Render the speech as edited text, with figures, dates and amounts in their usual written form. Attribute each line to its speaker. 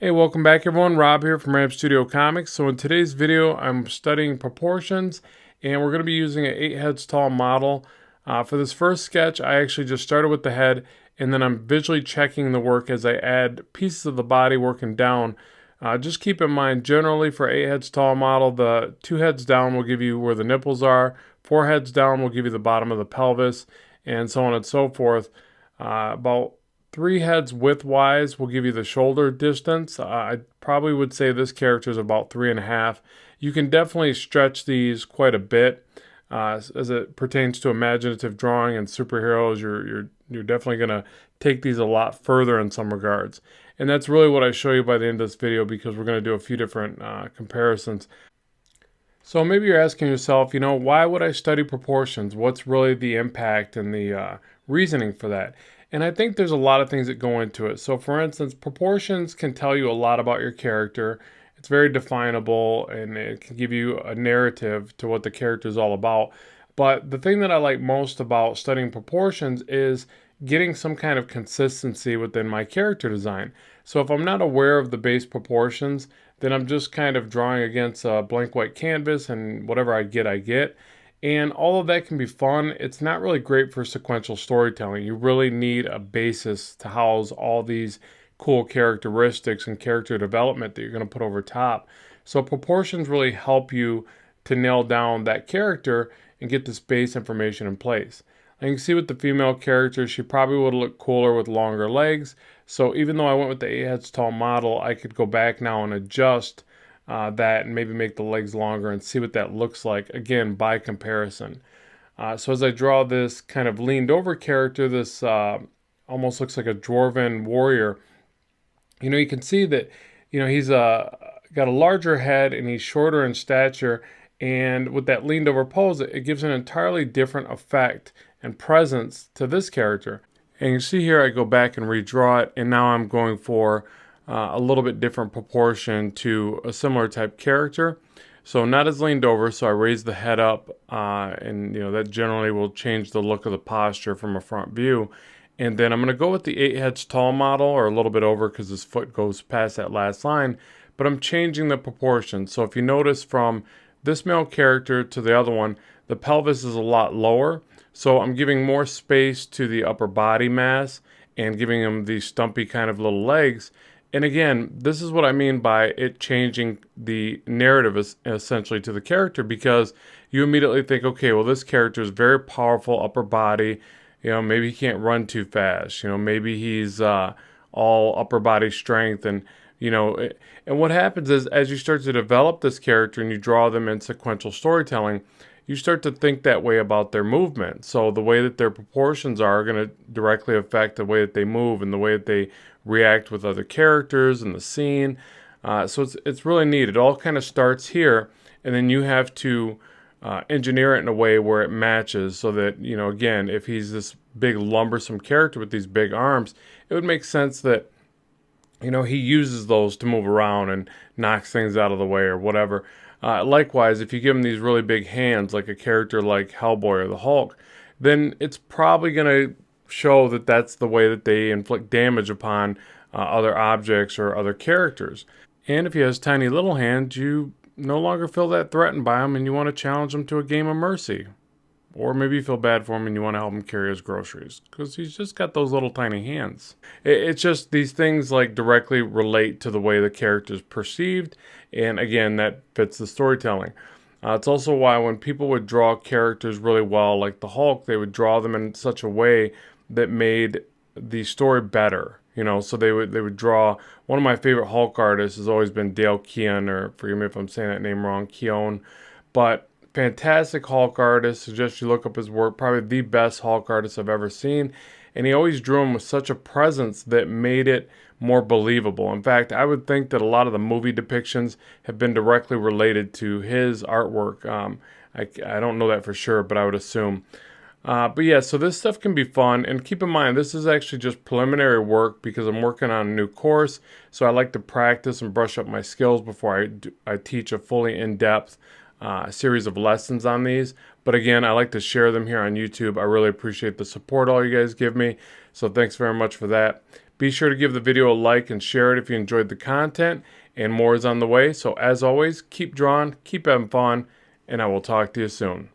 Speaker 1: Hey, welcome back everyone. Rob here from Ramp Studio Comics. So in today's video, I'm studying proportions and we're going to be using an 8 heads tall model. For this first sketch, I actually just started with the head and then I'm visually checking the work as I add pieces of the body working down. Just keep in mind, generally for 8 heads tall model, the 2 heads down will give you where the nipples are, 4 heads down will give you the bottom of the pelvis, and so on and so forth. About 3 heads width-wise will give you the shoulder distance. I probably would say this character is about 3.5. You can definitely stretch these quite a bit as it pertains to imaginative drawing and superheroes. You're definitely going to take these a lot further in some regards. And that's really what I show you by the end of this video because we're going to do a few different comparisons. So maybe you're asking yourself, why would I study proportions? What's really the impact and the reasoning for that? And I think there's a lot of things that go into it. So for instance, proportions can tell you a lot about your character. It's very definable and it can give you a narrative to what the character is all about. But the thing that I like most about studying proportions is getting some kind of consistency within my character design. So if I'm not aware of the base proportions, then I'm just kind of drawing against a blank white canvas and whatever I get, I get. And all of that can be fun. It's not really great for sequential storytelling. You really need a basis to house all these cool characteristics and character development that you're going to put over top. So proportions really help you to nail down that character and get this base information in place. And you can see with the female character, she probably would look cooler with longer legs. So even though I went with the 8 heads tall model, I could go back now and adjust that and maybe make the legs longer and see what that looks like, again, by comparison. So as I draw this kind of leaned over character, this almost looks like a dwarven warrior, you can see that, he's got a larger head and he's shorter in stature. And with that leaned over pose, it gives an entirely different effect and presence to this character. And you see here I go back and redraw it, and now I'm going for a little bit different proportion to a similar type character. So not as leaned over, so I raise the head up, and that generally will change the look of the posture from a front view. And then I'm going to go with the 8 heads tall model, or a little bit over because his foot goes past that last line, but I'm changing the proportions. So if you notice from this male character to the other one, the pelvis is a lot lower. So I'm giving more space to the upper body mass and giving him these stumpy kind of little legs. And again, this is what I mean by it changing the narrative essentially to the character, because you immediately think, okay, well, this character is very powerful upper body. Maybe he can't run too fast. Maybe he's all upper body strength. And and what happens is as you start to develop this character and you draw them in sequential storytelling, you start to think that way about their movement. So the way that their proportions are going to directly affect the way that they move and the way that they react with other characters in the scene. So it's really neat. It all kind of starts here, and then you have to engineer it in a way where it matches so that, again, if he's this big lumbersome character with these big arms, it would make sense that he uses those to move around and knocks things out of the way or whatever. Likewise, if you give him these really big hands, like a character like Hellboy or the Hulk, then it's probably going to show that that's the way that they inflict damage upon other objects or other characters. And if he has tiny little hands, you no longer feel that threatened by him and you want to challenge him to a game of mercy. Or maybe you feel bad for him and you want to help him carry his groceries because he's just got those little tiny hands. It's just these things like directly relate to the way the character is perceived. And again, that fits the storytelling. It's also why when people would draw characters really well, like the Hulk, they would draw them in such a way that made the story better. So they would draw. One of my favorite Hulk artists has always been Dale Keown, or forgive me if I'm saying that name wrong, Keown. But fantastic Hulk artist. Suggest you look up his work. Probably the best Hulk artist I've ever seen. And he always drew him with such a presence that made it more believable. In fact, I would think that a lot of the movie depictions have been directly related to his artwork. I don't know that for sure, but I would assume. But yeah, so this stuff can be fun. And keep in mind, this is actually just preliminary work because I'm working on a new course. So I like to practice and brush up my skills before I teach a fully in-depth series of lessons on these. But again, I like to share them here on YouTube. I really appreciate the support all you guys give me. So thanks very much for that. Be sure to give the video a like and share it if you enjoyed the content, and more is on the way. So as always, keep drawing, keep having fun, and I will talk to you soon.